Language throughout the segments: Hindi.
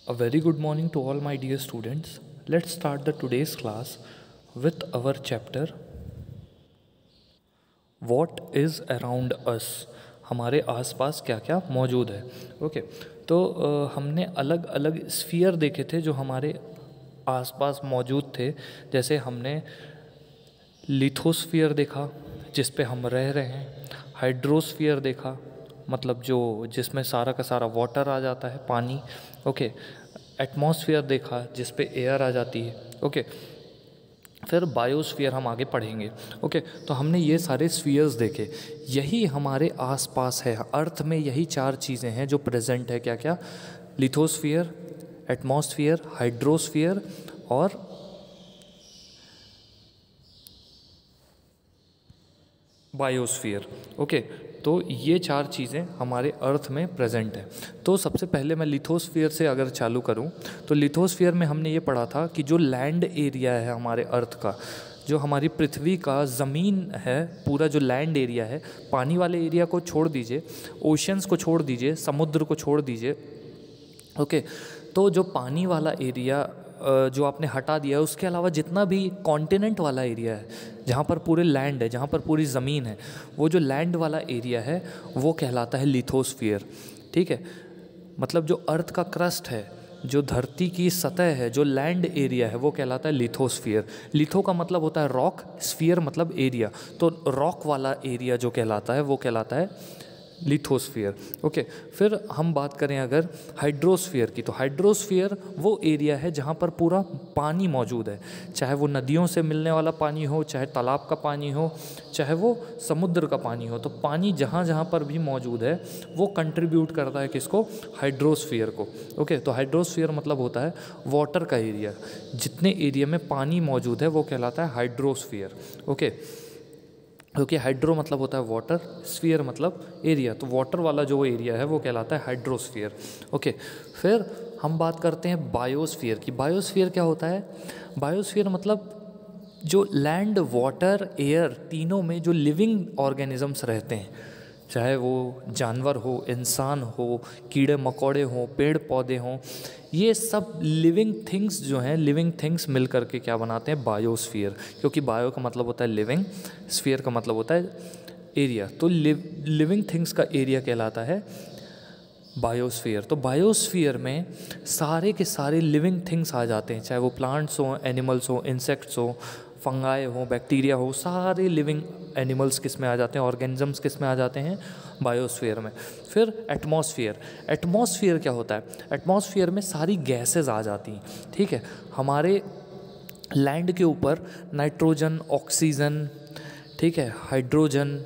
A very good morning to all my dear students. Let's start the today's class with our chapter What is around us. हमारे आसपास क्या क्या मौजूद है. ओके तो हमने अलग अलग स्फीयर देखे थे जो हमारे आसपास मौजूद थे. जैसे हमने लिथोस्फीयर देखा जिस पे हम रह रहे हैं. हाइड्रोस्फीयर देखा मतलब जो जिसमें सारा का सारा वाटर आ जाता है, पानी. ओके एटमॉस्फेयर देखा जिस पे एयर आ जाती है. ओके फिर बायोस्फीयर हम आगे पढ़ेंगे. ओके तो हमने ये सारे स्फीयर्स देखे. यही हमारे आसपास है. अर्थ में यही चार चीज़ें हैं जो प्रेजेंट है. क्या क्या? लिथोस्फीयर, एटमॉस्फेयर, हाइड्रोस्फीयर और बायोस्फीयर. ओके तो ये चार चीज़ें हमारे अर्थ में प्रेजेंट है. तो सबसे पहले मैं लिथोस्फीयर से अगर चालू करूं तो लिथोस्फीयर में हमने ये पढ़ा था कि जो लैंड एरिया है हमारे अर्थ का, जो हमारी पृथ्वी का ज़मीन है, पूरा जो लैंड एरिया है, पानी वाले एरिया को छोड़ दीजिए, ओशंस को छोड़ दीजिए, समुद्र को छोड़ दीजिए. ओके तो जो पानी वाला एरिया जो आपने हटा दिया है, उसके अलावा जितना भी कॉन्टिनेंट वाला एरिया है, जहाँ पर पूरे लैंड है, जहाँ पर पूरी ज़मीन है, वो जो लैंड वाला एरिया है वो कहलाता है लिथोस्फीयर. ठीक है, मतलब जो अर्थ का क्रस्ट है, जो धरती की सतह है, जो लैंड एरिया है, वो कहलाता है लिथोस्फीयर. लिथो का मतलब होता है रॉक, स्फीयर मतलब एरिया. तो रॉक वाला एरिया जो कहलाता है वो कहलाता है लिथोस्फीयर. ओके फिर हम बात करें अगर हाइड्रोस्फीयर की, तो हाइड्रोस्फीयर वो एरिया है जहाँ पर पूरा पानी मौजूद है. चाहे वो नदियों से मिलने वाला पानी हो, चाहे तालाब का पानी हो, चाहे वो समुद्र का पानी हो. तो पानी जहाँ जहाँ पर भी मौजूद है वो कंट्रीब्यूट करता है किसको? हाइड्रोस्फीयर को. ओके तो हाइड्रोस्फीयर मतलब होता है वाटर का एरिया. जितने एरिया में पानी मौजूद है वो कहलाता है हाइड्रोस्फीयर. ओके क्योंकि हाइड्रो मतलब होता है वाटर, स्फीयर मतलब एरिया, तो वाटर वाला जो एरिया है वो कहलाता है हाइड्रोस्फीयर. ओके फिर हम बात करते हैं बायोस्फीयर की. बायोस्फीयर क्या होता है? बायोस्फीयर मतलब जो लैंड, वाटर, एयर तीनों में जो लिविंग ऑर्गेनिजम्स रहते हैं, चाहे वो जानवर हो, इंसान हो, कीड़े मकोड़े हों, पेड़ पौधे हों, ये सब लिविंग थिंग्स जो हैं, लिविंग थिंग्स मिल करके क्या बनाते हैं? बायोस्फीयर. क्योंकि बायो का मतलब होता है लिविंग, स्फीयर का मतलब होता है एरिया. तो लिविंग थिंग्स का एरिया कहलाता है बायोस्फीयर. तो बायोस्फीयर में सारे के सारे लिविंग थिंग्स आ जाते हैं, चाहे वो प्लांट्स हों, एनिमल्स हों, इंसेक्ट्स हों, फंगाई हो, बैक्टीरिया हो, सारे लिविंग एनिमल्स किस में आ जाते हैं, ऑर्गेनिजम्स किस में आ जाते हैं? बायोस्फीयर में. फिर एटमॉस्फेयर. एटमॉस्फेयर क्या होता है? एटमॉस्फेयर में सारी गैसेस आ जाती हैं. ठीक है, हमारे लैंड के ऊपर नाइट्रोजन, ऑक्सीजन, ठीक है, हाइड्रोजन,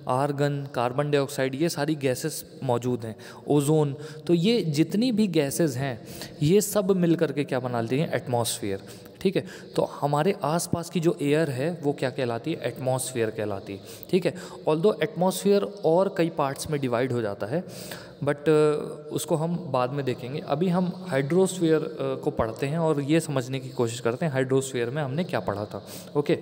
आर्गन, कार्बन डाइऑक्साइड, ये सारी गैसेस मौजूद हैं, ओजोन. तो ये जितनी भी गैसेस हैं ये सब मिल करके क्या बनाती हैं? एटमॉस्फेयर. ठीक है, तो हमारे आसपास की जो एयर है वो क्या कहलाती है? एटमॉस्फेयर कहलाती है. ठीक है, ऑल्दो एटमॉस्फेयर और कई पार्ट्स में डिवाइड हो जाता है, बट उसको हम बाद में देखेंगे. अभी हम हाइड्रोस्फीयर को पढ़ते हैं और ये समझने की कोशिश करते हैं हाइड्रोस्फीयर में हमने क्या पढ़ा था. Okay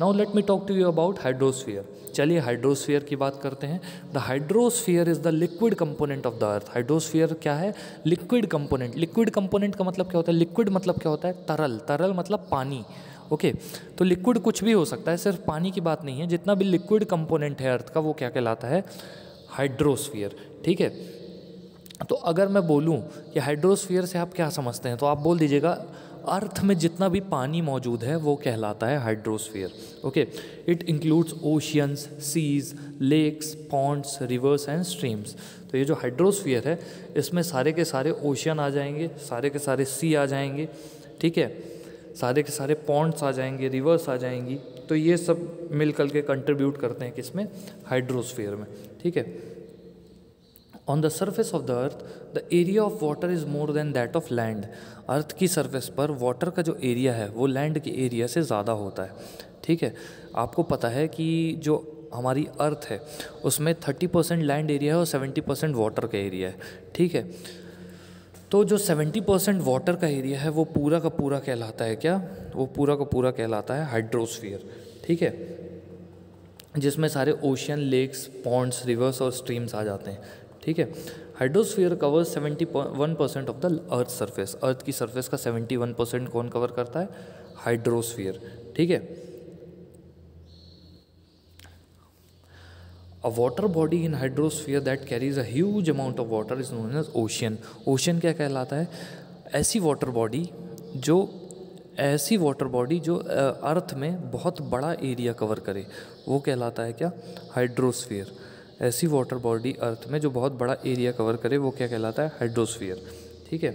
now let me talk to you about hydrosphere. चलिए हाइड्रोस्फीयर की बात करते हैं. The hydrosphere is the liquid component of the earth. Hydrosphere क्या है? Liquid component. लिक्विड कंपोनेंट का मतलब क्या होता है? लिक्विड मतलब क्या होता है? तरल. तरल मतलब पानी. ओके तो लिक्विड कुछ भी हो सकता है, सिर्फ पानी की बात नहीं है. जितना भी लिक्विड कंपोनेंट है अर्थ का वो क्या कहलाता है? हाइड्रोस्फीयर. ठीक है, तो अगर मैं बोलूँ कि हाइड्रोस्फीयर से आप क्या समझते हैं तो आप बोल दीजिएगा अर्थ में जितना भी पानी मौजूद है वो कहलाता है hydrosphere. Okay it includes oceans, seas, lakes, ponds, rivers and streams. तो ये जो हाइड्रोस्फीयर है इसमें सारे के सारे ओशियन आ जाएंगे, सारे के सारे सी आ जाएंगे, ठीक है, सारे के सारे पॉन्ड्स आ जाएंगे, रिवर्स आ जाएंगी. तो ये सब मिल कर के कंट्रीब्यूट करते हैं किसमें? हाइड्रोस्फीयर में. ठीक है, on the surface of the earth the area of water is more than that of land. Earth की सरफेस पर वाटर का जो एरिया है वो लैंड के एरिया से ज़्यादा होता है. ठीक है, आपको पता है कि जो हमारी अर्थ है उसमें 30% लैंड एरिया है और 70% वाटर का एरिया है. ठीक है, तो जो 70% वाटर का एरिया है वो पूरा का पूरा कहलाता है क्या? वो पूरा का पूरा कहलाता है हाइड्रोस्फीयर. ठीक है, जिसमें सारे ओशियन, लेक्स, पॉन्ड्स, रिवर्स और स्ट्रीम्स आ जाते हैं. ठीक ठीक है। Hydrosphere covers 71% of the earth surface, earth की सरफेस का 71% कौन कवर करता है? हाइड्रोस्फीयर, ठीक है। A water body in hydrosphere that carries a huge amount of water is known as ocean. Ocean क्या कहलाता है? ऐसी वाटर बॉडी जो अर्थ में बहुत बड़ा एरिया कवर करे, वो कहलाता है क्या? हाइड्रोस्फीयर। ऐसी वाटर बॉडी अर्थ में जो बहुत बड़ा एरिया कवर करे वो क्या कहलाता है? हाइड्रोस्फीयर, ठीक है।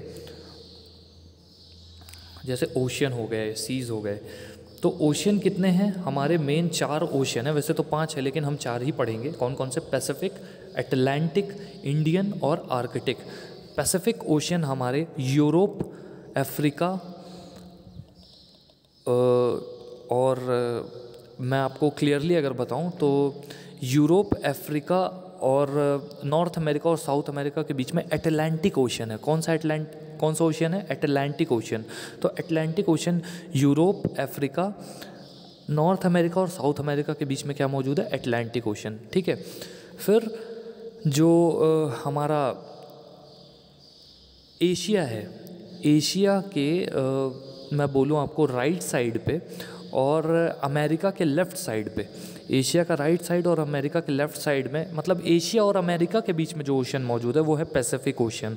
जैसे ओशियन हो गए, सीज हो गए। तो ओशियन कितने हैं? हमारे मेन 4 ओशियन है, वैसे तो 5 है लेकिन हम 4 ही पढ़ेंगे। कौन कौन से? पैसिफिक, अटलांटिक, इंडियन और आर्कटिक। पैसिफिक ओशियन हमारे यूरोप, अफ्रीका और मैं आपको क्लियरली अगर बताऊं तो यूरोप, अफ्रीका और नॉर्थ अमेरिका और साउथ अमेरिका के बीच में अटलांटिक ओशियन है। कौन सा ओशियन है? Atlantic Ocean. तो Atlantic Ocean Europe, Africa, North America और साउथ अमेरिका के बीच में क्या मौजूद है? अटलांटिक ओशियन, ठीक है। फिर जो हमारा एशिया है, एशिया के मैं बोलूँ आपको राइट साइड पे और अमेरिका के लेफ़्ट साइड पे, एशिया का राइट साइड और अमेरिका के लेफ़्ट साइड में, मतलब एशिया और अमेरिका के बीच में जो ओशियन मौजूद है वो है पैसिफिक ओशियन।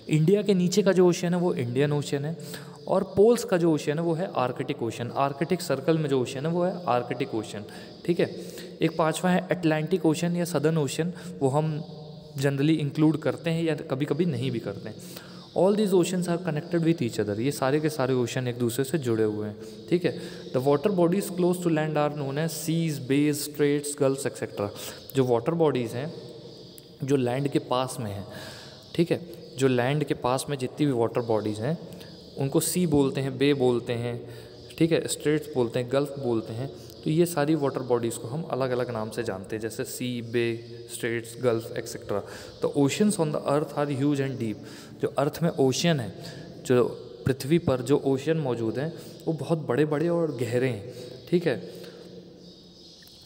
इंडिया के नीचे का जो ओशियन है वो इंडियन ओशियन है, और पोल्स का जो ओशियन है वो है आर्कटिक ओशियन। आर्कटिक सर्कल में जो ओशियन है वो है आर्कटिक ओशियन, ठीक है। एक 5वां है अटलांटिक ओशियन या सदर्न ओशियन, वो हम जनरली इंक्लूड करते हैं या कभी कभी नहीं भी करते हैं। All these oceans are connected with each other, ये सारे के सारे ओशन एक दूसरे से जुड़े हुए हैं, ठीक है। The water bodies close to land are known as seas, bays, straits, gulfs etcetera. जो वाटर बॉडीज़ हैं जो लैंड के पास में हैं, ठीक है, जो लैंड के पास में जितनी भी वाटर बॉडीज़ हैं उनको सी बोलते हैं, बे बोलते हैं, ठीक है, स्ट्रेट्स बोलते हैं, गल्फ बोलते हैं। तो ये सारी वाटर बॉडीज़ को हम अलग अलग नाम से जानते हैं, जैसे sea, bay, straits, gulf etcetera. तो oceans on the earth are huge and deep. जो अर्थ में ओशियन है, जो पृथ्वी पर जो ओशियन मौजूद हैं वो बहुत बड़े बड़े और गहरे हैं, ठीक है।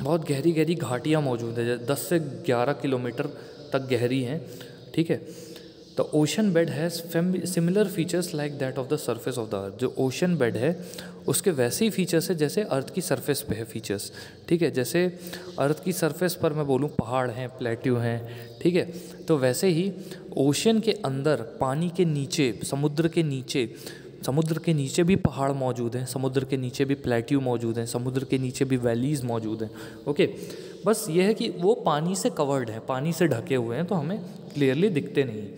बहुत गहरी गहरी घाटियाँ मौजूद है, 10 से 11 किलोमीटर तक गहरी हैं, ठीक है। The ocean bed has similar features like that of the surface of the अर्थ। जो ओशन बेड है उसके वैसे ही फीचर्स है जैसे अर्थ की सरफेस पे है फीचर्स, ठीक है। जैसे अर्थ की सरफेस पर मैं बोलूँ पहाड़ हैं, प्लेट्यू हैं, ठीक है, तो वैसे ही ओशन के अंदर, पानी के नीचे, समुद्र के नीचे भी पहाड़ मौजूद हैं, समुद्र के नीचे भी प्लेट्यू मौजूद हैं, समुद्र के नीचे भी वैलीज़ मौजूद हैं, ओके। बस ये है कि वो पानी से कवर्ड है, पानी से ढके हुए हैं, तो हमें क्लियरली दिखते नहीं।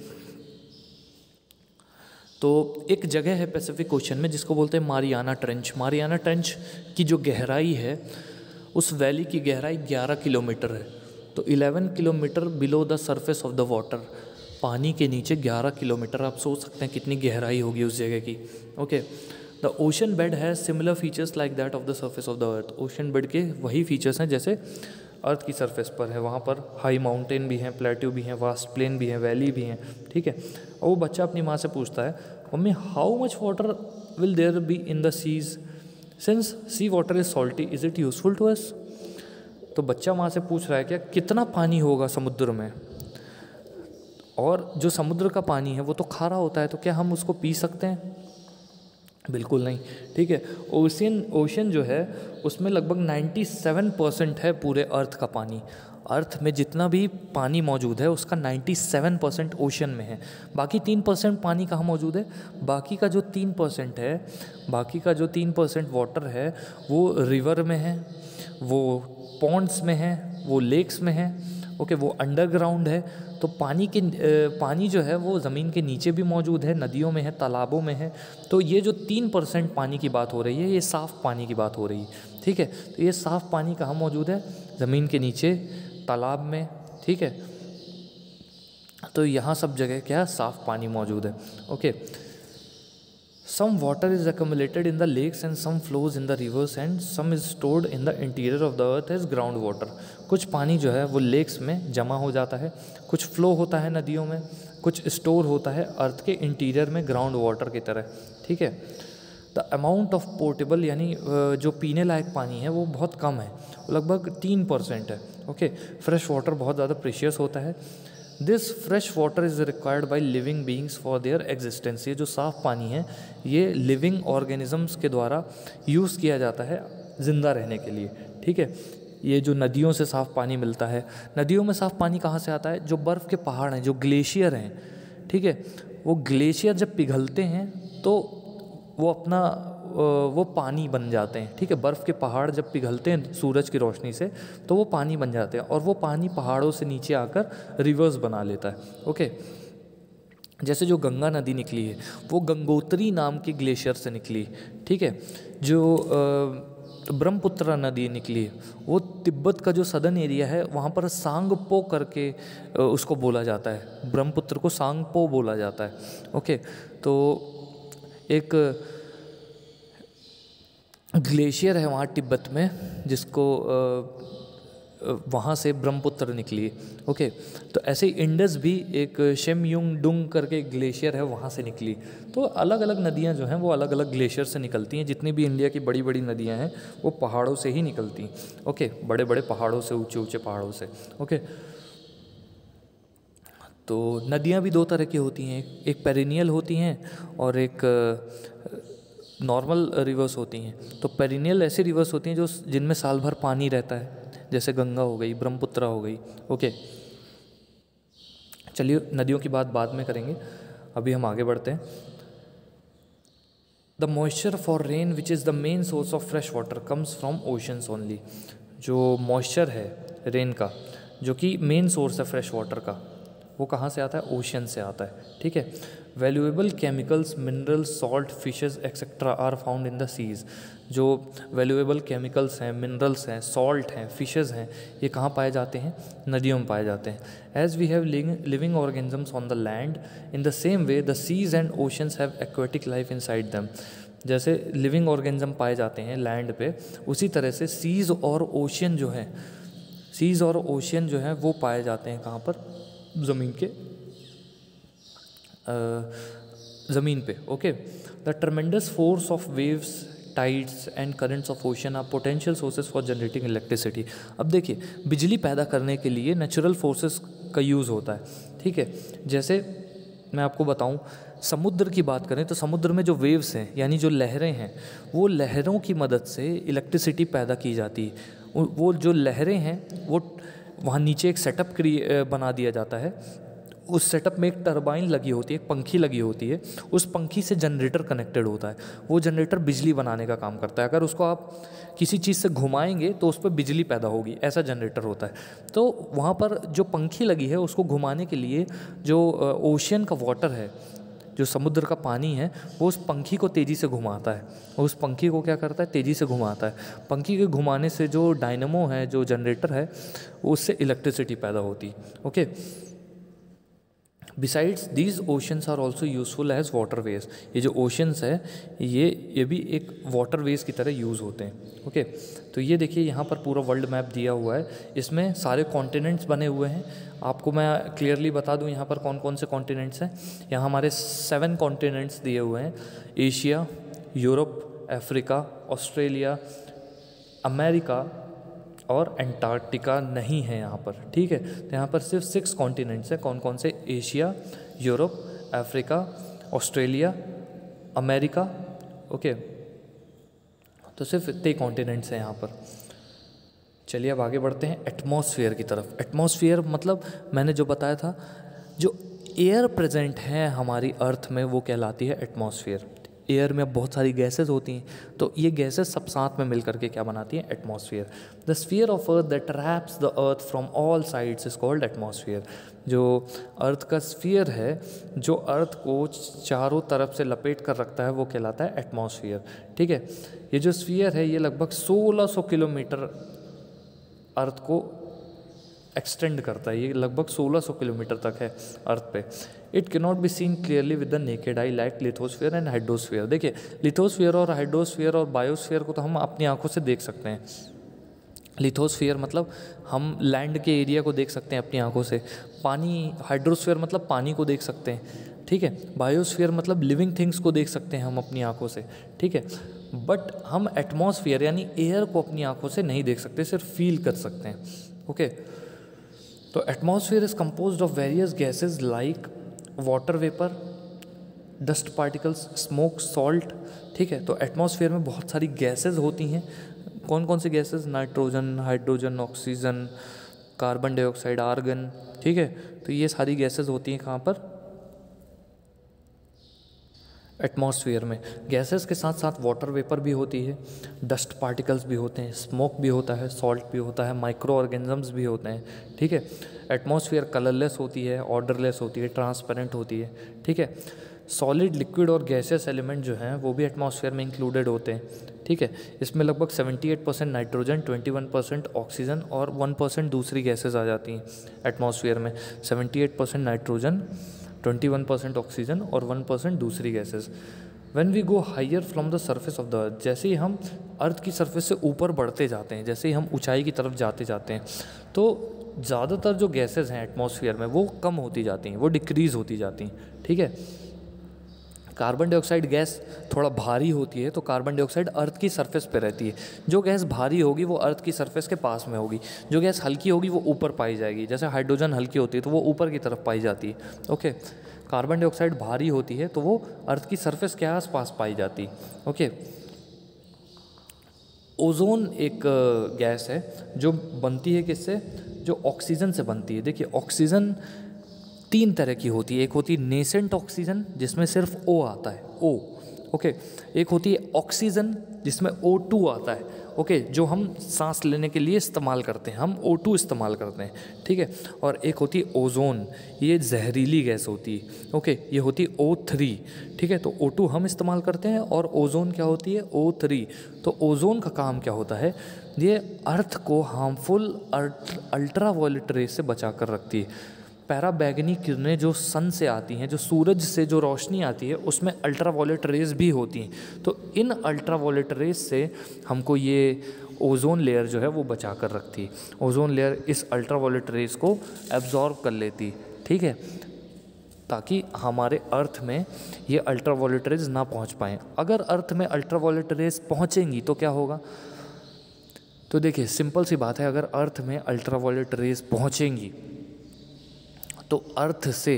तो एक जगह है पैसिफिक ओशन में जिसको बोलते हैं मारियाना ट्रेंच। मारियाना ट्रेंच की जो गहराई है, उस वैली की गहराई 11 किलोमीटर है। तो 11 kilometre below the surface of the water, पानी के नीचे 11 किलोमीटर, आप सोच सकते हैं कितनी गहराई होगी उस जगह की, okay. The ocean bed has similar features like that of the surface of the earth. Ocean bed के वही फीचर्स हैं जैसे अर्थ की सरफेस पर है। वहाँ पर हाई माउंटेन भी हैं, प्लेट्यू भी हैं, वास्ट प्लेन भी हैं, वैली भी हैं, ठीक है। और वो बच्चा अपनी माँ से पूछता है, mummy how much water will there be in the seas, since sea water is salty, is it useful to us. तो बच्चा माँ से पूछ रहा है क्या कितना पानी होगा समुद्र में, और जो समुद्र का पानी है वो तो खारा होता है, तो क्या हम उसको पी सकते हैं? बिल्कुल नहीं, ठीक है। ओशन जो है उसमें लगभग 97% है पूरे अर्थ का पानी। अर्थ में जितना भी पानी मौजूद है उसका 97% ओशन में है। बाकी 3% पानी कहाँ मौजूद है? बाकी का जो 3% वाटर है वो रिवर में है, वो पॉन्ड्स में है, वो लेक्स में है, ओके, वो अंडरग्राउंड है। तो पानी जो है वो ज़मीन के नीचे भी मौजूद है, नदियों में है, तालाबों में है। तो ये जो 3% पानी की बात हो रही है, ये साफ़ पानी की बात हो रही है, ठीक है। तो ये साफ़ पानी कहाँ मौजूद है? ज़मीन के नीचे, तालाब में, ठीक है। तो यहाँ सब जगह क्या साफ़ पानी मौजूद है, okay. Some water is accumulated in the lakes and some flows in the rivers and some is stored in the interior of the earth as ground water। कुछ पानी जो है वो लेक्स में जमा हो जाता है, कुछ फ्लो होता है नदियों में, कुछ स्टोर होता है अर्थ के इंटीरियर में ग्राउंड वाटर की तरह, ठीक है। द अमाउंट ऑफ पोर्टेबल यानी जो पीने लायक पानी है वो बहुत कम है, लगभग 3% है, ओके। फ्रेश वाटर बहुत ज़्यादा प्रेशियस होता है। This fresh water is required by living beings for their existence. ये जो साफ़ पानी है ये लिविंग ऑर्गेनिजम्स के द्वारा यूज़ किया जाता है ज़िंदा रहने के लिए, ठीक है। ये जो नदियों से साफ़ पानी मिलता है, नदियों में साफ़ पानी कहाँ से आता है? जो बर्फ़ के पहाड़ हैं, जो ग्लेशियर हैं, ठीक है, वो ग्लेशियर जब पिघलते हैं तो वो अपना वो पानी बन जाते हैं, ठीक है। बर्फ़ के पहाड़ जब पिघलते हैं सूरज की रोशनी से तो वो पानी बन जाते हैं और वो पानी पहाड़ों से नीचे आकर रिवर्स बना लेता है, ओके। जैसे जो गंगा नदी निकली है वो गंगोत्री नाम के ग्लेशियर से निकली, ठीक है। जो ब्रह्मपुत्र नदी निकली है वो तिब्बत का जो सदर्न एरिया है वहाँ पर सांगपो करके उसको बोला जाता है, ब्रह्मपुत्र को सांगपो बोला जाता है, ओके। तो एक ग्लेशियर है वहाँ तिब्बत में जिसको वहाँ से ब्रह्मपुत्र निकली, ओके। तो ऐसे ही इंडस भी एक शेमयुंगडुंग करके ग्लेशियर है वहाँ से निकली। तो अलग अलग नदियाँ जो हैं वो अलग अलग ग्लेशियर से निकलती हैं। जितनी भी इंडिया की बड़ी बड़ी नदियाँ हैं वो पहाड़ों से ही निकलती हैं, ओके, बड़े बड़े पहाड़ों से, ऊंचे ऊंचे पहाड़ों से, ओके। तो नदियाँ भी दो तरह की होती हैं, एक पेरिनियल होती हैं और एक नॉर्मल रिवर्स होती हैं। तो पेरिनियल ऐसी रिवर्स होती हैं जो जिनमें साल भर पानी रहता है, जैसे गंगा हो गई, ब्रह्मपुत्र हो गई, ओके। चलिए नदियों की बात बाद में करेंगे, अभी हम आगे बढ़ते हैं। The moisture for rain which is the main source of fresh water comes from oceans only. जो मॉइस्चर है रेन का, जो कि मेन सोर्स है फ्रेश वाटर का, वो कहाँ से आता है? ओशन से आता है, ठीक है। Valuable chemicals, minerals, salt, fishes etcetera are found in the seas. जो वैल्यूएबल केमिकल्स हैं, मिनरल्स हैं, सॉल्ट हैं, फिशेस हैं, ये कहाँ पाए जाते हैं? नदियों में पाए जाते हैं। As we have living organisms on the land, in the same way the seas and oceans have aquatic life inside them. जैसे लिविंग ऑर्गेनिज्म पाए जाते हैं लैंड पे, उसी तरह से सीज और ओशियन जो है, सीज और ओशियन जो है वो पाए जाते हैं कहाँ पर? ज़मीन के ज़मीन पे, okay. The tremendous force of waves, tides and currents of ocean are potential sources for generating electricity. अब देखिए, बिजली पैदा करने के लिए नेचुरल फोर्सेस का यूज़ होता है, ठीक है। जैसे मैं आपको बताऊं, समुद्र की बात करें तो समुद्र में जो वेव्स हैं यानी जो लहरें हैं, वो लहरों की मदद से इलेक्ट्रिसिटी पैदा की जाती है। वो जो लहरें हैं वो वहाँ नीचे एक सेटअप बना दिया जाता है। उस सेटअप में एक टरबाइन लगी होती है, एक पंखी लगी होती है, उस पंखी से जनरेटर कनेक्टेड होता है। वो जनरेटर बिजली बनाने का काम करता है। अगर उसको आप किसी चीज़ से घुमाएंगे तो उस पर बिजली पैदा होगी, ऐसा जनरेटर होता है। तो वहाँ पर जो पंखी लगी है उसको घुमाने के लिए जो ओशियन का वाटर है, जो समुद्र का पानी है, वो उस पंखी को तेज़ी से घुमाता है। और उस पंखी को क्या करता है? तेज़ी से घुमाता है। पंखी के घुमाने से जो डायनेमो है, जो जनरेटर है, उससे इलेक्ट्रिसिटी पैदा होती है, okay. Besides these oceans are also useful as waterways. ये जो ओशंस है ये भी एक वाटरवेज की तरह यूज़ होते हैं, ओके। तो ये देखिए यहाँ पर पूरा वर्ल्ड मैप दिया हुआ है, इसमें सारे कॉन्टिनेंट्स बने हुए हैं। आपको मैं क्लियरली बता दूँ यहाँ पर कौन कौन से कॉन्टिनेंट्स हैं। यहाँ हमारे 7 कॉन्टिनेंट्स दिए हुए हैं: Asia, Europe, Africa, Australia, America और एंटार्क्टिका नहीं है यहाँ पर, ठीक है। तो यहाँ पर सिर्फ 6 कॉन्टिनेंट्स हैं। कौन कौन से? Asia, Europe, Africa, Australia, America, okay. तो सिर्फ इतने कॉन्टिनेंट्स हैं यहाँ पर। चलिए अब आगे बढ़ते हैं एटमॉस्फेयर की तरफ। एटमॉस्फेयर मतलब मैंने जो बताया था, जो एयर प्रेजेंट है हमारी अर्थ में वो कहलाती है एटमॉस्फेयर। एयर में बहुत सारी गैसेस होती हैं, तो ये गैसेस सब साथ में मिल करके क्या बनाती हैं? Atmosphere. The sphere of earth that wraps the earth from all sides is called atmosphere. जो अर्थ का स्फीयर है, जो अर्थ को चारों तरफ से लपेट कर रखता है, वो कहलाता है एटमॉस्फेयर, ठीक है। ये जो स्फीयर है ये लगभग 1600 किलोमीटर अर्थ को एक्सटेंड करता है। ये लगभग 1600 किलोमीटर तक है अर्थ पे। It cannot be seen clearly with the naked I like lithosphere and hydrosphere. देखिए, लिथोस्फीयर और हाइड्रोस्फीयर और बायोस्फीयर को तो हम अपनी आंखों से देख सकते हैं। लिथोस्फीयर मतलब हम लैंड के एरिया को देख सकते हैं अपनी आंखों से। हाइड्रोस्फीयर मतलब पानी को देख सकते हैं, ठीक है। बायोस्फीयर मतलब लिविंग थिंग्स को देख सकते हैं हम अपनी आंखों से, ठीक है। बट हम एटमॉस्फेयर यानी एयर को अपनी आंखों से नहीं देख सकते, सिर्फ फील कर सकते हैं, ओके। तो atmosphere is composed of various gases like water vapour, dust particles, smoke, salt. ठीक है, तो एटमॉस्फेयर में बहुत सारी गैसेस होती हैं। कौन कौन सी gases? Nitrogen, hydrogen, oxygen, carbon dioxide, argon. ठीक है, तो ये सारी गैसेस होती हैं कहाँ पर? एटमॉस्फेयर में। गैसेस के साथ साथ वाटर वेपर भी होती है, डस्ट पार्टिकल्स भी होते हैं, स्मोक भी होता है, सॉल्ट भी होता है, माइक्रो ऑर्गेनिजम्स भी होते हैं। ठीक है, एटमॉस्फेयर कलरलेस होती है, ऑर्डरलेस होती है, ट्रांसपेरेंट होती है। ठीक है, सॉलिड, लिक्विड और गैसेस एलिमेंट जो हैं वो भी एटमॉस्फेयर में इंक्लूडेड होते हैं। ठीक है, इसमें लगभग 78% नाइट्रोजन, 21% ऑक्सीजन और 1% दूसरी गैसेस आ जाती हैं एटमॉस्फेयर में। 78% नाइट्रोजन, 21% ऑक्सीजन और 1% दूसरी gases. When we go higher from the surface of the earth, जैसे ही हम अर्थ की सरफेस से ऊपर बढ़ते जाते हैं, जैसे ही हम ऊंचाई की तरफ जाते जाते हैं, तो ज़्यादातर जो गैसेस हैं एटमॉस्फेयर में वो कम होती जाती हैं, वो डिक्रीज़ होती जाती हैं। ठीक है, कार्बन डाइऑक्साइड गैस थोड़ा भारी होती है, तो कार्बन डाइऑक्साइड अर्थ की सरफेस पे रहती है। जो गैस भारी होगी वो अर्थ की सरफेस के पास में होगी, जो गैस हल्की होगी वो ऊपर पाई जाएगी। जैसे हाइड्रोजन हल्की होती है तो वो ऊपर की तरफ पाई जाती है। ओके, कार्बन डाइऑक्साइड भारी होती है तो वो अर्थ की सरफेस के आसपास पाई जाती है। ओके, ओजोन एक गैस है जो बनती है किससे? जो ऑक्सीजन से बनती है। देखिए, ऑक्सीजन 3 तरह की होती है। एक होती है नेसेंट ऑक्सीजन जिसमें सिर्फ O आता है, O। ओके, एक होती है ऑक्सीजन जिसमें O2 आता है। ओके, जो हम सांस लेने के लिए इस्तेमाल करते हैं, हम O2 इस्तेमाल करते हैं। ठीक है, और एक होती है ओजोन, ये जहरीली गैस होती है। ओके, ये होती है O3। ठीक है, तो O2 हम इस्तेमाल करते हैं और ओजोन क्या होती है? O3। तो ओजोन का काम क्या होता है? ये अर्थ को हार्मफुल अल्ट्रावायलेट रेस से बचा कर रखती है। पैराबैगनी किरणें जो सन से आती हैं, जो सूरज से जो रोशनी आती है, उसमें अल्ट्रावायलेट रेज भी होती हैं। तो इन अल्ट्रावायलेट रेज से हमको ये ओजोन लेयर जो है वो बचा कर रखती है। ओजोन लेयर इस अल्ट्रावायलेट रेज को एब्जॉर्ब कर लेती। ठीक है, ताकि हमारे अर्थ में ये अल्ट्रावायलेट रेज ना पहुंच पाएँ। अगर अर्थ में अल्ट्रावायलेट रेज पहुंचेंगी तो क्या होगा? तो देखिए, सिंपल सी बात है, अगर अर्थ में अल्ट्रावायलेट रेज पहुंचेंगी तो अर्थ से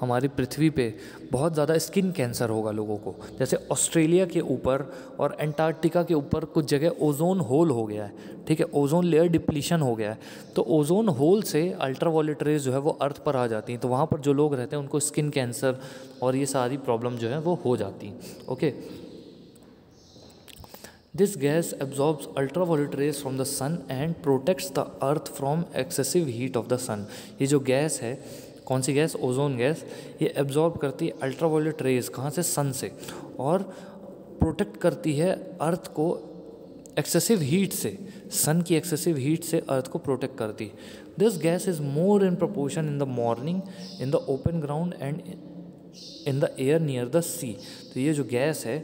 हमारी पृथ्वी पे बहुत ज़्यादा स्किन कैंसर होगा लोगों को। जैसे ऑस्ट्रेलिया के ऊपर और एंटार्क्टिका के ऊपर कुछ जगह ओजोन होल हो गया है। ठीक है, ओजोन लेयर डिप्लीशन हो गया है, तो ओजोन होल से अल्ट्रावायलेट रेज जो है वो अर्थ पर आ जाती हैं। तो वहाँ पर जो लोग रहते हैं उनको स्किन कैंसर और ये सारी प्रॉब्लम जो है वो हो जाती हैं। Okay, this gas absorbs ultraviolet rays from the sun and protects the earth from excessive heat of the sun. ये जो गैस है, कौन सी गैस? Ozone gas. ये एब्जॉर्ब करती है अल्ट्रावायलेट रेज, कहाँ से? सन से, और प्रोटेक्ट करती है अर्थ को एक्सेसिव हीट से, सन की एक्सेसिव हीट से अर्थ को प्रोटेक्ट करती है। This gas is more in proportion in the morning in the open ground and in the air near the sea. तो ये जो गैस है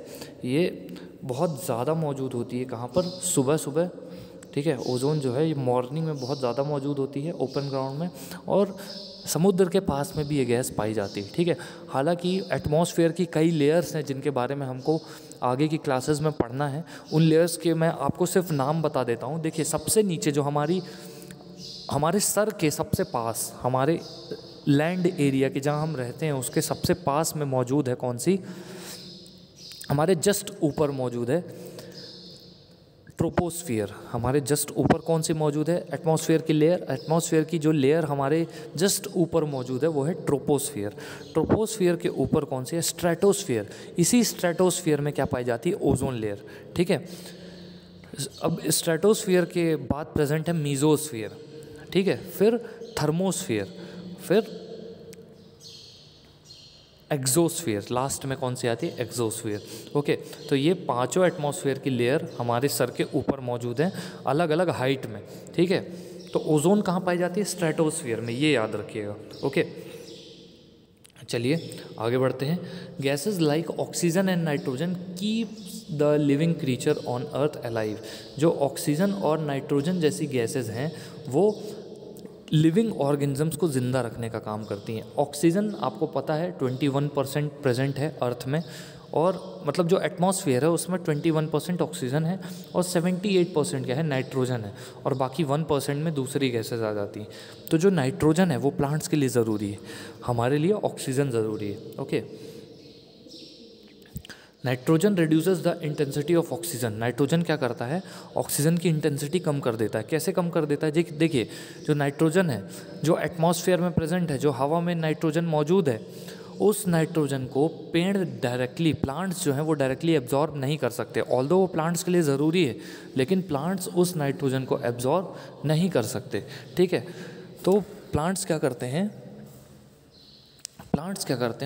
ये बहुत ज़्यादा मौजूद होती है कहाँ पर? सुबह सुबह। ठीक है, ओजोन जो है ये मॉर्निंग में बहुत ज़्यादा मौजूद होती है ओपन ग्राउंड में, और समुद्र के पास में भी ये गैस पाई जाती है। ठीक है, हालांकि एटमॉस्फेयर की कई लेयर्स हैं जिनके बारे में हमको आगे की क्लासेस में पढ़ना है। उन लेयर्स के मैं आपको सिर्फ नाम बता देता हूँ। देखिए, सबसे नीचे जो हमारे सर के सबसे पास, हमारे लैंड एरिया के जहाँ हम रहते हैं उसके सबसे पास में मौजूद है कौन सी? हमारे जस्ट ऊपर मौजूद है ट्रोपोस्फियर। हमारे जस्ट ऊपर कौन सी मौजूद है? एटमॉस्फेयर की लेयर। एटमॉस्फेयर की जो लेयर हमारे जस्ट ऊपर मौजूद है वो है ट्रोपोस्फियर। ट्रोपोस्फियर के ऊपर कौन सी है? स्ट्रेटोस्फियर। इसी स्ट्रेटोस्फियर में क्या पाई जाती है? Ozone layer. ठीक है, अब स्ट्रेटोस्फियर के बाद प्रेजेंट है मीजोस्फियर। ठीक है, फिर थर्मोस्फियर, फिर एक्सोस्फियर, लास्ट में कौन सी आती है? एक्सोस्फियर। ओके, तो ये पांचों एटमॉस्फेयर की लेयर हमारे सर के ऊपर मौजूद हैं, अलग अलग हाइट में। ठीक है, तो ओजोन कहाँ पाई जाती है? स्ट्रेटोस्फियर में, ये याद रखिएगा। ओके, चलिए आगे बढ़ते हैं। Gases like oxygen and nitrogen keep the living creature on earth alive. जो ऑक्सीजन और नाइट्रोजन जैसी गैसेस हैं वो लिविंग ऑर्गेनिजम्स को ज़िंदा रखने का काम करती हैं। ऑक्सीजन आपको पता है 21% प्रेजेंट है अर्थ में, और मतलब जो एटमॉस्फेयर है उसमें 21% ऑक्सीजन है और 78% क्या है, नाइट्रोजन है, और बाकी 1% में दूसरी गैसेज आ जाती हैं। तो जो नाइट्रोजन है वो प्लांट्स के लिए ज़रूरी है, हमारे लिए ऑक्सीजन ज़रूरी है। Okay, nitrogen reduces the intensity of oxygen. Nitrogen क्या करता है, ऑक्सीजन की इंटेंसिटी कम कर देता है। कैसे कम कर देता है, देखिए जो नाइट्रोजन है जो एटमॉस्फेयर में प्रेजेंट है, जो हवा में नाइट्रोजन मौजूद है, उस नाइट्रोजन को पेड़ डायरेक्टली, प्लांट्स जो हैं वो डायरेक्टली एब्जॉर्ब नहीं कर सकते। ऑल्दो वो प्लांट्स के लिए ज़रूरी है, लेकिन प्लांट्स उस नाइट्रोजन को एब्जॉर्ब नहीं कर सकते। ठीक है, तो प्लांट्स क्या करते हैं,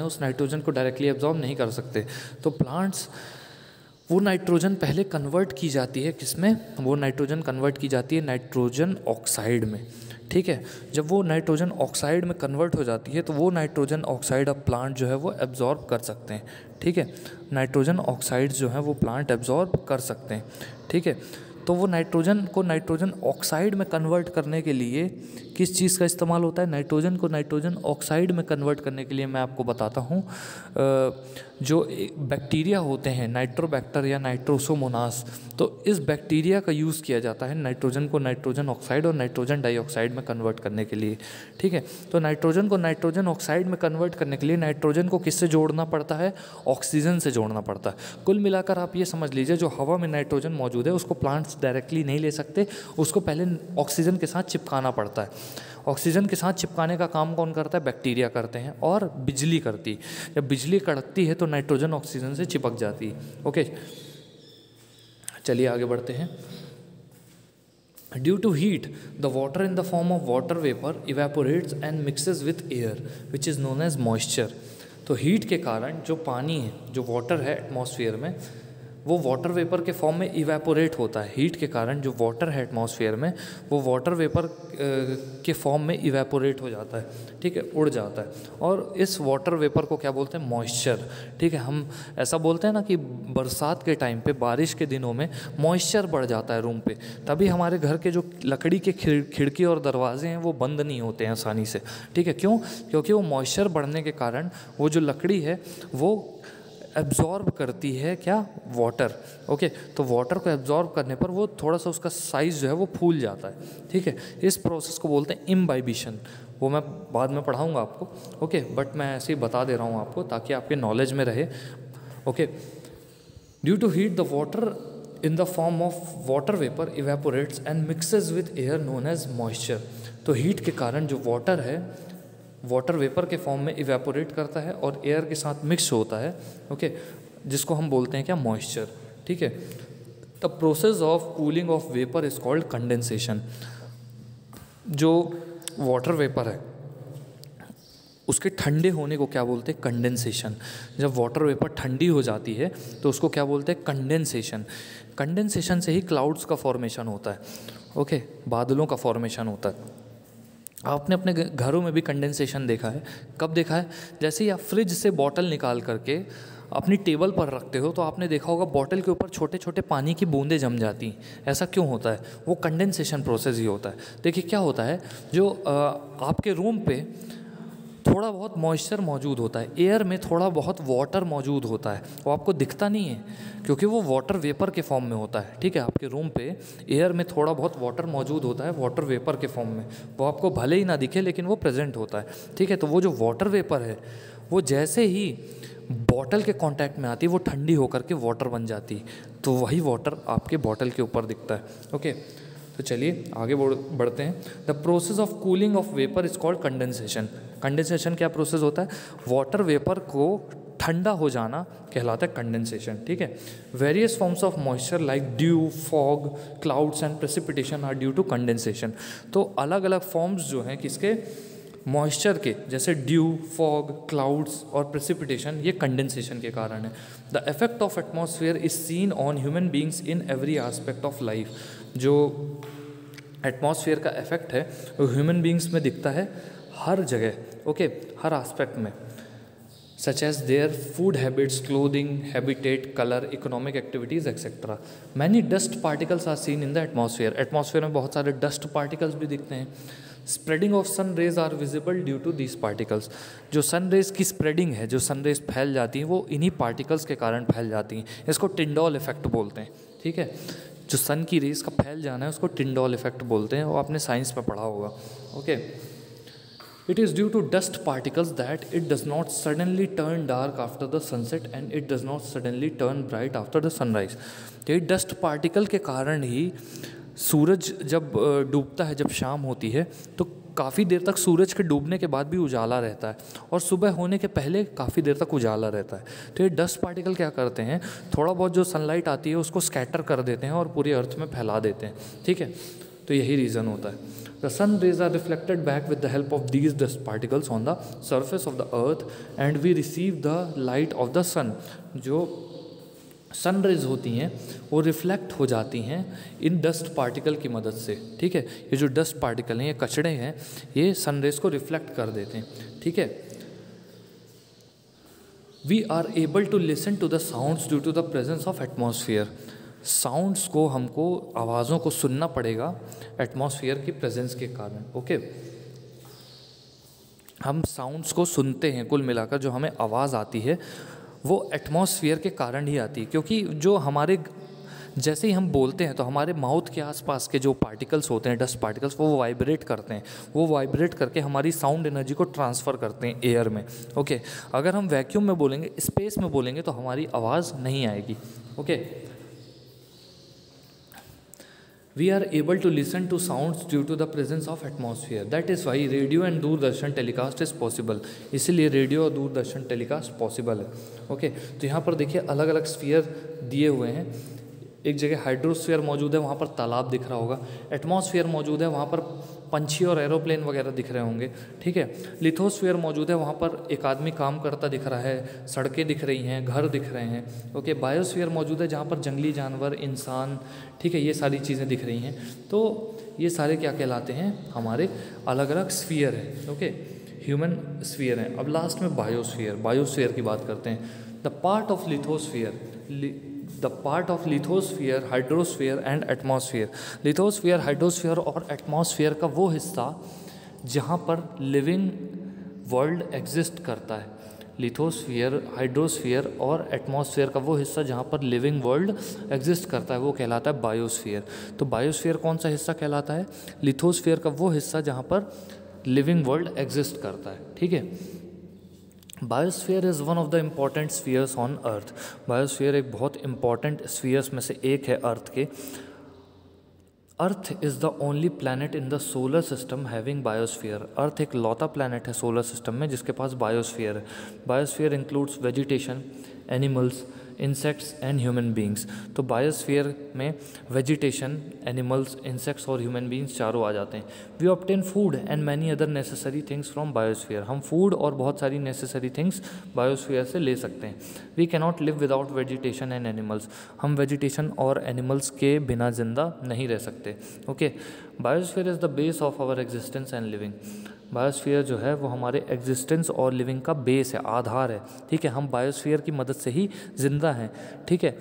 उस नाइट्रोजन को डायरेक्टली एब्जॉर्ब नहीं कर सकते। तो प्लांट्स, वो नाइट्रोजन पहले कन्वर्ट की जाती है किसमें, वो नाइट्रोजन कन्वर्ट की जाती है नाइट्रोजन ऑक्साइड में। ठीक है, जब वो नाइट्रोजन ऑक्साइड में कन्वर्ट हो जाती है तो वो नाइट्रोजन ऑक्साइड अब प्लांट जो है वो एब्जॉर्ब कर सकते हैं। ठीक है, नाइट्रोजन ऑक्साइड्स जो हैं वो प्लांट एब्जॉर्ब कर सकते हैं। ठीक है, तो वो नाइट्रोजन को नाइट्रोजन ऑक्साइड में कन्वर्ट करने के लिए किस चीज़ का इस्तेमाल होता है, नाइट्रोजन को नाइट्रोजन ऑक्साइड में कन्वर्ट करने के लिए मैं आपको बताता हूँ, जो बैक्टीरिया होते हैं नाइट्रोबैक्टर या नाइट्रोसोमोनास, तो इस बैक्टीरिया का यूज़ किया जाता है नाइट्रोजन को नाइट्रोजन ऑक्साइड और नाइट्रोजन डाइऑक्साइड में कन्वर्ट करने के लिए। ठीक है, तो नाइट्रोजन को नाइट्रोजन ऑक्साइड में कन्वर्ट करने के लिए नाइट्रोजन को किससे जोड़ना पड़ता है, ऑक्सीजन से जोड़ना पड़ता है। कुल मिलाकर आप ये समझ लीजिए, जो हवा में नाइट्रोजन मौजूद है उसको प्लांट्स डायरेक्टली नहीं ले सकते, उसको पहले ऑक्सीजन के साथ चिपकाना पड़ता है। ऑक्सीजन के साथ चिपकाने का काम कौन करता है, बैक्टीरिया करते हैं, और बिजली करती है। जब बिजली कड़कती है तो नाइट्रोजन ऑक्सीजन से चिपक जाती है। ओके, चलिए आगे बढ़ते हैं। Due to heat the water in the form of water vapour evaporates and mixes with air which is known as moisture. तो हीट के कारण जो पानी है, जो वाटर है एटमॉस्फेयर में, वो वाटर वेपर के फॉर्म में इवेपोरेट होता है। हीट के कारण जो वाटर है एटमॉस्फेयर में वो वाटर वेपर के फॉर्म में इवेपोरेट हो जाता है। ठीक है, उड़ जाता है, और इस वाटर वेपर को क्या बोलते हैं, मॉइस्चर। ठीक है, हम ऐसा बोलते हैं ना कि बरसात के टाइम पे, बारिश के दिनों में मॉइस्चर बढ़ जाता है रूम पे, तभी हमारे घर के जो लकड़ी के खिड़की और दरवाजे हैं वो बंद नहीं होते हैं आसानी से। ठीक है, क्यों, क्योंकि वो मॉइस्चर बढ़ने के कारण वो जो लकड़ी है वो एब्जॉर्ब करती है क्या, वाटर। ओके, तो वाटर को एब्जॉर्ब करने पर वो थोड़ा सा उसका साइज़ जो है वो फूल जाता है। ठीक है, इस प्रोसेस को बोलते हैं इम्बाइबिशन। वो मैं बाद में पढ़ाऊँगा आपको। ओके, बट मैं ऐसे ही बता दे रहा हूँ आपको ताकि आपके नॉलेज में रहे। Okay, due to heat the water in the form of water vapour evaporates and mixes with air known as moisture. तो हीट के कारण जो वाटर है वाटर वेपर के फॉर्म में इवेपोरेट करता है और एयर के साथ मिक्स होता है। ओके, जिसको हम बोलते हैं क्या, मॉइस्चर। ठीक है, the process of cooling of vapour is called condensation. जो वाटर वेपर है उसके ठंडे होने को क्या बोलते हैं, कंडेंसेशन। जब वाटर वेपर ठंडी हो जाती है तो उसको क्या बोलते हैं, कंडेंसेशन। कंडेंसेशन से ही क्लाउड्स का फॉर्मेशन होता है। ओके, बादलों का फॉर्मेशन होता है। आपने अपने घरों में भी कंडेंसेशन देखा है। कब देखा है, जैसे ही आप फ्रिज से बॉटल निकाल करके अपनी टेबल पर रखते हो तो आपने देखा होगा बॉटल के ऊपर छोटे छोटे पानी की बूंदें जम जाती हैं। ऐसा क्यों होता है, वो कंडेंसेशन प्रोसेस ही होता है। देखिए क्या होता है, जो आपके रूम पे थोड़ा बहुत मॉइस्चर मौजूद होता है, एयर में थोड़ा बहुत वाटर मौजूद होता है, वो आपको दिखता नहीं है क्योंकि वो वाटर वेपर के फॉर्म में होता है। ठीक है, आपके रूम पे एयर में थोड़ा बहुत वाटर मौजूद होता है वाटर वेपर के फॉर्म में, वो आपको भले ही ना दिखे लेकिन वो प्रेजेंट होता है। ठीक है, तो वो जो वाटर वेपर है वो जैसे ही बॉटल के कांटेक्ट में आती है वो ठंडी होकर के वाटर बन जाती है, तो वही वाटर आपके बॉटल के ऊपर दिखता है। ओके, तो चलिए आगे बढ़ते हैं। The process of cooling of vapour is called condensation. Condensation क्या प्रोसेस होता है, वाटर वेपर को ठंडा हो जाना कहलाता है कंडेंसेशन। ठीक है, various forms of moisture like dew, fog, clouds and precipitation are due to condensation. तो अलग अलग फॉर्म्स जो हैं किसके, मॉइस्चर के, जैसे ड्यू, फॉग, क्लाउड्स और प्रेसिपिटेशन, ये कंडेंसेशन के कारण है। The effect of atmosphere is seen on human beings in every aspect of life. जो एटमॉस्फेयर का इफेक्ट है वो ह्यूमन बींग्स में दिखता है हर जगह। ओके, हर आस्पेक्ट में, such as their food habits, clothing, habitat, colour, economic activities etcetera. Many dust particles are seen in the atmosphere. Atmosphere में बहुत सारे डस्ट पार्टिकल्स भी दिखते हैं। Spreading of sun rays are visible due to these particles. जो सन रेज की स्प्रेडिंग है, जो सन रेज फैल जाती हैं, वो इन्हीं पार्टिकल्स के कारण फैल जाती हैं। इसको टिंडॉल इफेक्ट बोलते हैं, ठीक है। जो सन की रेज का फैल जाना है उसको टिंडॉल इफेक्ट बोलते हैं, वो आपने साइंस में पढ़ा होगा, okay. It is due to dust particles that it does not suddenly turn dark after the sunset and it does not suddenly turn bright after the sunrise। तो ये डस्ट पार्टिकल के कारण ही सूरज जब डूबता है, जब शाम होती है, तो काफ़ी देर तक सूरज के डूबने के बाद भी उजाला रहता है और सुबह होने के पहले काफ़ी देर तक उजाला रहता है। तो ये डस्ट पार्टिकल क्या करते हैं, थोड़ा बहुत जो सनलाइट आती है उसको स्कैटर कर देते हैं और पूरी अर्थ में फैला देते हैं, ठीक है। तो यही रीज़न होता है। The sun rays are reflected back with the help of these dust particles on the surface of the earth and we receive the light of the sun। जो सन रेज होती हैं वो रिफ्लेक्ट हो जाती हैं इन डस्ट पार्टिकल की मदद से, ठीक है। ये जो डस्ट पार्टिकल हैं, ये कचड़े हैं, ये सन रेज को रिफ्लेक्ट कर देते हैं, ठीक है। We are able to listen to the sounds due to the presence of atmosphere. Sounds को, हमको आवाज़ों को सुनना पड़ेगा एटमॉस्फेयर की प्रेजेंस के कारण, ओके। हम साउंड्स को सुनते हैं, कुल मिलाकर जो हमें आवाज़ आती है वो एटमॉस्फेयर के कारण ही आती है, क्योंकि जो हमारे, जैसे ही हम बोलते हैं तो हमारे माउथ के आसपास के जो पार्टिकल्स होते हैं, डस्ट पार्टिकल्स, वो वाइब्रेट करते हैं, वो वाइब्रेट करके हमारी साउंड एनर्जी को ट्रांसफ़र करते हैं एयर में, ओके। अगर हम वैक्यूम में बोलेंगे, स्पेस में बोलेंगे, तो हमारी आवाज़ नहीं आएगी, okay. We are able to listen to sounds due to the presence of atmosphere. That is why radio and Doordarshan telecast is possible. इसीलिए रेडियो और दूरदर्शन टेलीकास्ट पॉसिबल है, ओके। तो यहाँ पर देखिए अलग अलग स्फीयर दिए हुए हैं। एक जगह हाइड्रोस्फीयर मौजूद है, वहाँ पर तालाब दिख रहा होगा। एटमॉस्फेयर मौजूद है, वहाँ पर पंछी और एरोप्लेन वगैरह दिख रहे होंगे, ठीक है। लिथोस्फीयर मौजूद है, वहाँ पर एक आदमी काम करता दिख रहा है, सड़कें दिख रही हैं, घर दिख रहे हैं, ओके। बायोस्फीयर मौजूद है, जहाँ पर जंगली जानवर, इंसान, ठीक है, ये सारी चीज़ें दिख रही हैं। तो ये सारे क्या कहलाते हैं, हमारे अलग अलग स्फीयर हैं, ओके, ह्यूमन स्फीयर हैं। अब लास्ट में बायोस्फीयर, बायोस्फीयर की बात करते हैं। The part of lithosphere, hydrosphere and atmosphere. Lithosphere, hydrosphere और एटमॉस्फेयर का वो हिस्सा जहाँ पर लिविंग वर्ल्ड एग्जिस्ट करता है। लिथोस्फीयर, हाइड्रोस्फीयर और एटमॉस्फेयर का वो हिस्सा जहाँ पर लिविंग वर्ल्ड एग्जिस्ट करता है वो कहलाता है बायोस्फीयर। तो बायोस्फीयर कौन सा हिस्सा कहलाता है, लिथोस्फीयर का वो हिस्सा जहाँ पर लिविंग वर्ल्ड एग्जिस्ट करता है, ठीक है। Biosphere is one of the important spheres on earth. Biosphere एक बहुत इंपॉर्टेंट स्फीयर्स में से एक है अर्थ के। Earth is the only planet in the solar system having biosphere. Earth एक लौता प्लैनेट है सोलर सिस्टम में जिसके पास बायोस्फीयर है। Biosphere includes vegetation, animals, insects and human beings. तो बायोस्फीयर में वेजिटेशन, एनिमल्स, इंसेक्ट्स और ह्यूमन बींग्स चारों आ जाते हैं। We obtain food and many other necessary things from biosphere. हम फूड और बहुत सारी नेसेसरी थिंग्स बायोस्फीयर से ले सकते हैं। We cannot live without vegetation and animals. हम वेजिटेशन और एनिमल्स के बिना जिंदा नहीं रह सकते, okay. Biosphere is the base of our existence and living. Biosphere जो है वो हमारे एग्जिस्टेंस और लिविंग का बेस है, आधार है, ठीक है। हम बायोस्फीयर की मदद से ही जिंदा हैं, ठीक है।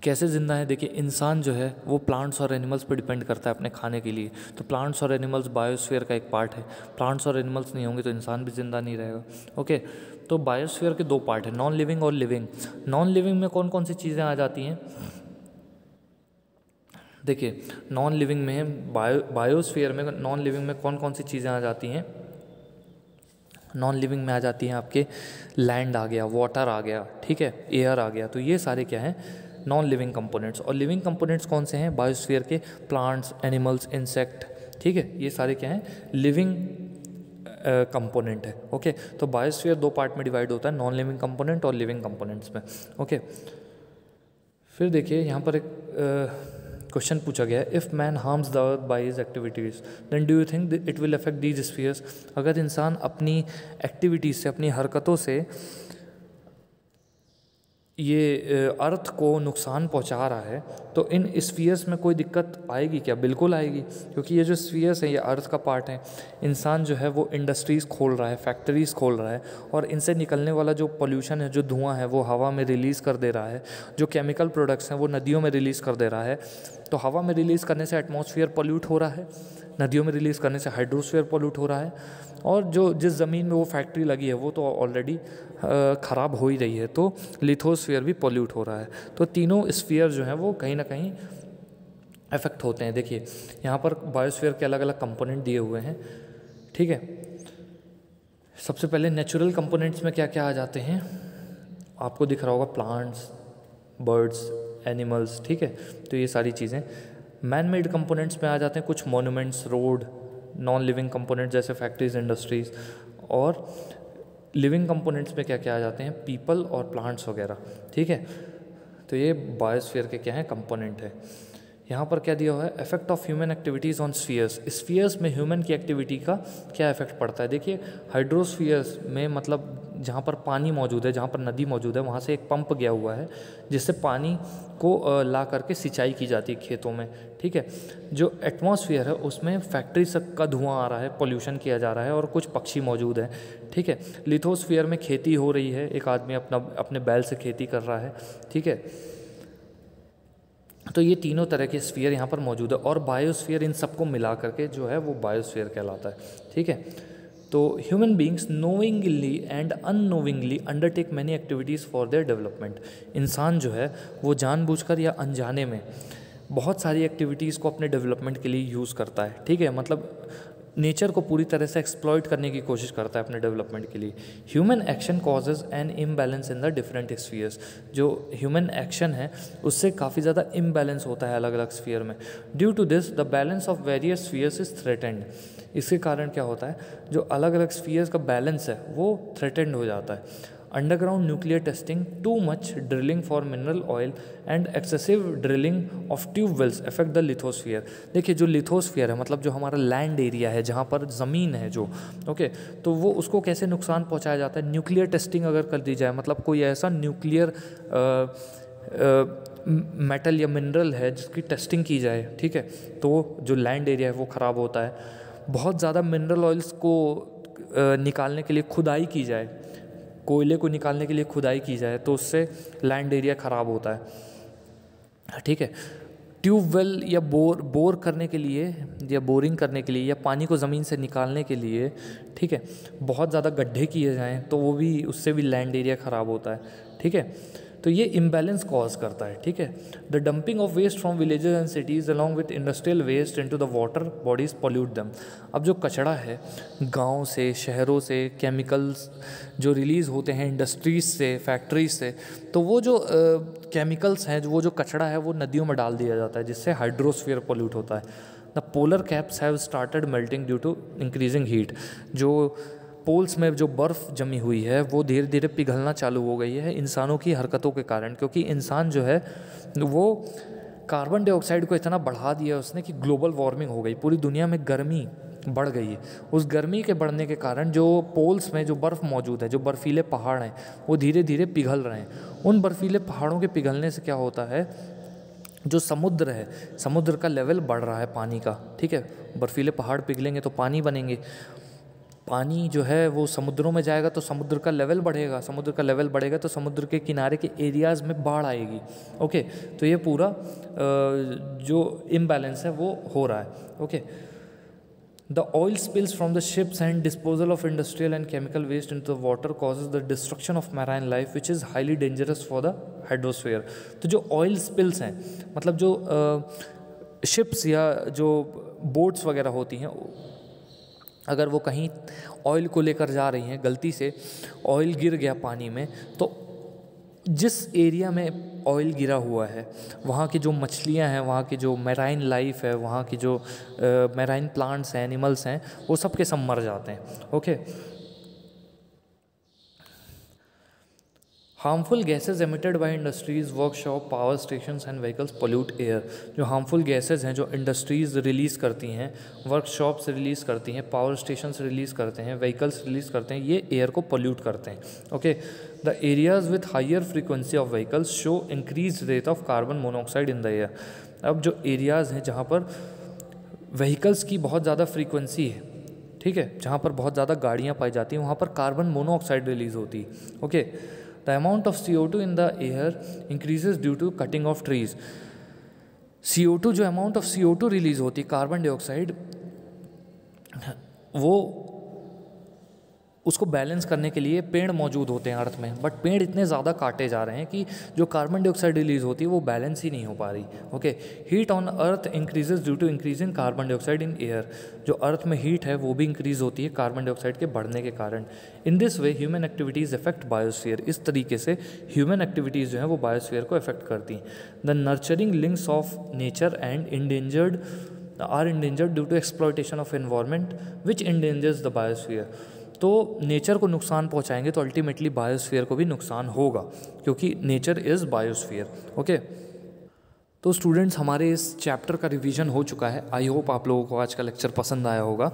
कैसे ज़िंदा है, देखिए इंसान जो है वो प्लांट्स और एनिमल्स पर डिपेंड करता है अपने खाने के लिए। तो प्लांट्स और एनिमल्स बायोस्फीयर का एक पार्ट है। प्लांट्स और एनिमल्स नहीं होंगे तो इंसान भी ज़िंदा नहीं रहेगा, ओके। तो बायोस्फीयर के दो पार्ट हैं, नॉन लिविंग और लिविंग। नॉन लिविंग में कौन कौन सी चीज़ें आ जाती हैं, देखिए नॉन लिविंग में बायोस्फीयर में नॉन लिविंग में कौन कौन सी चीज़ें आ जाती हैं। नॉन लिविंग में आ जाती हैं आपके लैंड आ गया, वाटर आ गया, ठीक है, एयर आ गया। तो ये सारे क्या हैं, नॉन लिविंग कंपोनेंट्स। और लिविंग कंपोनेंट्स कौन से हैं बायोस्फीयर के, प्लांट्स, एनिमल्स, इंसेक्ट, ठीक है, ये सारे क्या हैं, लिविंग कंपोनेंट है, ओके। तो बायोस्फीयर दो पार्ट में डिवाइड होता है, नॉन लिविंग कंपोनेंट और लिविंग कंपोनेंट्स में, ओके। फिर देखिए यहाँ पर एक क्वेश्चन पूछा गया है, if man harms the earth by his activities then do you think it will affect these spheres. अगर इंसान अपनी एक्टिविटीज़ से, अपनी हरकतों से ये अर्थ को नुकसान पहुंचा रहा है तो इन स्फीयर्स में कोई दिक्कत आएगी क्या, बिल्कुल आएगी, क्योंकि ये जो स्फीयर्स हैं ये अर्थ का पार्ट है। इंसान जो है वो इंडस्ट्रीज़ खोल रहा है, फैक्ट्रीज़ खोल रहा है और इनसे निकलने वाला जो पोल्यूशन है, जो धुआं है वो हवा में रिलीज़ कर दे रहा है। जो केमिकल प्रोडक्ट्स हैं वो नदियों में रिलीज़ कर दे रहा है। तो हवा में रिलीज़ करने से एटमॉस्फेयर पोल्यूट हो रहा है, नदियों में रिलीज़ करने से हाइड्रोस्फीयर पॉल्यूट हो रहा है, और जो जिस ज़मीन में वो फैक्ट्री लगी है वो तो ऑलरेडी ख़राब हो ही रही है, तो लिथोस्फीयर भी पॉल्यूट हो रहा है। तो तीनों स्फीयर जो हैं वो कहीं ना कहीं इफेक्ट होते हैं। देखिए यहाँ पर बायोस्फीयर के अलग अलग कंपोनेंट दिए हुए हैं, ठीक है। सबसे पहले नेचुरल कंपोनेंट्स में क्या क्या आ जाते हैं, आपको दिख रहा होगा, प्लांट्स, बर्ड्स, एनिमल्स, ठीक है। तो ये सारी चीज़ें मैन मेड कंपोनेंट्स में आ जाते हैं, कुछ monuments, road, non living component जैसे फैक्ट्रीज, इंडस्ट्रीज़, और लिविंग कंपोनेंट्स में क्या क्या आ जाते हैं, पीपल और प्लांट्स वगैरह, ठीक है। तो ये बायोस्फीयर के क्या हैं, कंपोनेंट है। यहाँ पर क्या दिया हुआ है, effect of human activities on spheres, spheres में ह्यूमन की एक्टिविटी का क्या इफेक्ट पड़ता है। देखिए हाइड्रोस्फीयर्स में मतलब जहाँ पर पानी मौजूद है, जहाँ पर नदी मौजूद है, वहाँ से एक पंप गया हुआ है जिससे पानी को ला करके सिंचाई की जाती है खेतों में, ठीक है। जो एटमॉस्फेयर है उसमें फैक्ट्री का धुआं आ रहा है, पोल्यूशन किया जा रहा है, और कुछ पक्षी मौजूद हैं, ठीक है। लिथोस्फीयर में खेती हो रही है, एक आदमी अपने बैल से खेती कर रहा है, ठीक है। तो ये तीनों तरह के स्फीयर यहाँ पर मौजूद है, और बायोस्फीयर इन सबको मिला करके जो है वो बायोस्फीयर कहलाता है, ठीक है। तो human beings knowingly and unknowingly undertake many activities for their development, इंसान जो है वो जानबूझकर या अनजाने में बहुत सारी एक्टिविटीज़ को अपने डेवलपमेंट के लिए यूज़ करता है, ठीक है। मतलब नेचर को पूरी तरह से एक्सप्लॉइट करने की कोशिश करता है अपने डेवलपमेंट के लिए। Human action causes an imbalance in the different spheres, जो ह्यूमन एक्शन है उससे काफ़ी ज़्यादा इम्बैलेंस होता है अलग अलग स्फीयर में। Due to this the balance of various spheres is threatened, इसके कारण क्या होता है, जो अलग अलग स्फीयर्स का बैलेंस है वो थ्रेटेंड हो जाता है। Underground nuclear testing, too much drilling for mineral oil and excessive drilling of tube wells affect the lithosphere. देखिए जो लिथोस्फीयर है मतलब जो हमारा लैंड एरिया है, जहाँ पर ज़मीन है जो, ओके, तो वो उसको कैसे नुकसान पहुँचाया जाता है। न्यूक्लियर टेस्टिंग अगर कर दी जाए, मतलब कोई ऐसा न्यूक्लियर मेटल या मिनरल है जिसकी टेस्टिंग की जाए, ठीक है, तो जो लैंड एरिया है वो ख़राब होता है। बहुत ज़्यादा मिनरल ऑयल्स को निकालने के लिए खुदाई की जाए, कोयले को निकालने के लिए खुदाई की जाए, तो उससे लैंड एरिया ख़राब होता है, ठीक है। ट्यूबवेल या बोर करने के लिए या बोरिंग करने के लिए या पानी को ज़मीन से निकालने के लिए, ठीक है, बहुत ज़्यादा गड्ढे किए जाएं तो वो भी, उससे भी लैंड एरिया ख़राब होता है, ठीक है। तो ये इम्बैलेंस कॉज करता है, ठीक है। The dumping of waste from villages and cities along with industrial waste into the water bodies pollute them. अब जो कचरा है गांव से, शहरों से, केमिकल्स जो रिलीज़ होते हैं इंडस्ट्रीज से, फैक्ट्रीज से, तो वो जो केमिकल्स हैं, वो जो कचरा है वो नदियों में डाल दिया जाता है, जिससे हाइड्रोस्फीयर पॉल्यूट होता है। The polar caps have started melting due to increasing heat, जो पोल्स में जो बर्फ़ जमी हुई है वो धीरे धीरे पिघलना चालू हो गई है इंसानों की हरकतों के कारण, क्योंकि इंसान जो है वो कार्बन डाइऑक्साइड को इतना बढ़ा दिया उसने कि ग्लोबल वार्मिंग हो गई, पूरी दुनिया में गर्मी बढ़ गई है। उस गर्मी के बढ़ने के कारण जो पोल्स में जो बर्फ़ मौजूद है, जो बर्फीले पहाड़ हैं, वो धीरे धीरे पिघल रहे हैं। उन बर्फीले पहाड़ों के पिघलने से क्या होता है, जो समुद्र है, समुद्र का लेवल बढ़ रहा है पानी का, ठीक है। बर्फीले पहाड़ पिघलेंगे तो पानी बनेंगे, पानी जो है वो समुद्रों में जाएगा तो समुद्र का लेवल बढ़ेगा, समुद्र का लेवल बढ़ेगा तो समुद्र के किनारे के एरियाज़ में बाढ़ आएगी, ओके। तो ये पूरा जो इम्बैलेंस है वो हो रहा है, okay. The oil spills from the ships and disposal of industrial and chemical waste into the water causes the destruction of marine life which is highly dangerous for the hydrosphere. तो जो ऑयल स्पिल्स हैं, मतलब जो शिप्स या जो बोट्स वगैरह होती हैं, अगर वो कहीं ऑयल को लेकर जा रही हैं, गलती से ऑयल गिर गया पानी में, तो जिस एरिया में ऑयल गिरा हुआ है वहाँ की जो मछलियाँ हैं, वहाँ की जो मैराइन लाइफ है, वहाँ की जो मैराइन प्लांट्स हैं, एनिमल्स हैं, वो सब के सब मर जाते हैं, okay. Harmful gases emitted by industries, workshop, power stations and vehicles pollute air. जो हार्मफुल गैसेज हैं जो इंडस्ट्रीज़ रिलीज़ करती हैं, वर्कशॉप्स रिलीज़ करती हैं, पावर स्टेशंस रिलीज़ करते हैं, व्हीकल्स रिलीज़ करते हैं, ये एयर को पोल्यूट करते हैं, okay. The areas with higher frequency of vehicles show increase rate of carbon monoxide in the air. अब जो एरियाज़ हैं जहाँ पर व्हीकल्स की बहुत ज़्यादा फ्रीक्वेंसी है, ठीक है, जहाँ पर बहुत ज़्यादा गाड़ियाँ पाई जाती हैं, वहाँ पर कार्बन मोनोऑक्साइड रिलीज़ होती है, okay. The amount of CO2 in the air increases due to cutting of trees. CO2 जो amount of CO2 रिलीज़ होती है, कार्बन डाइऑक्साइड, वो उसको बैलेंस करने के लिए पेड़ मौजूद होते हैं अर्थ में, बट पेड़ इतने ज़्यादा काटे जा रहे हैं कि जो कार्बन डाइऑक्साइड रिलीज होती है वो बैलेंस ही नहीं हो पा रही। Okay, heat on earth increases due to increase in carbon dioxide in air. जो अर्थ में हीट है वो भी इंक्रीज होती है कार्बन डाइऑक्साइड के बढ़ने के कारण। In this way human activities effect biosphere. इस तरीके से ह्यूमन एक्टिविटीज़ जो है वो बायोस्फीयर को इफेक्ट करती हैं। The nurturing links of nature and endangered are endangered due to exploitation of environment which endangers the biosphere. तो नेचर को नुकसान पहुंचाएंगे तो अल्टीमेटली बायोस्फीयर को भी नुकसान होगा, क्योंकि नेचर इज़ बायोस्फीयर। ओके, तो स्टूडेंट्स हमारे इस चैप्टर का रिवीजन हो चुका है। आई होप आप लोगों को आज का लेक्चर पसंद आया होगा।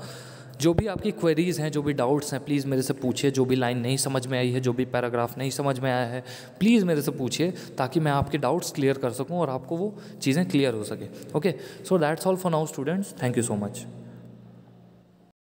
जो भी आपकी क्वेरीज़ हैं, जो भी डाउट्स हैं, प्लीज़ मेरे से पूछिए। जो भी लाइन नहीं समझ में आई है, जो भी पैराग्राफ नहीं समझ में आया है, प्लीज़ मेरे से पूछिए, ताकि मैं आपके डाउट्स क्लियर कर सकूं और आपको वो चीज़ें क्लियर हो सके। Okay, so that's all for now students, thank you so much.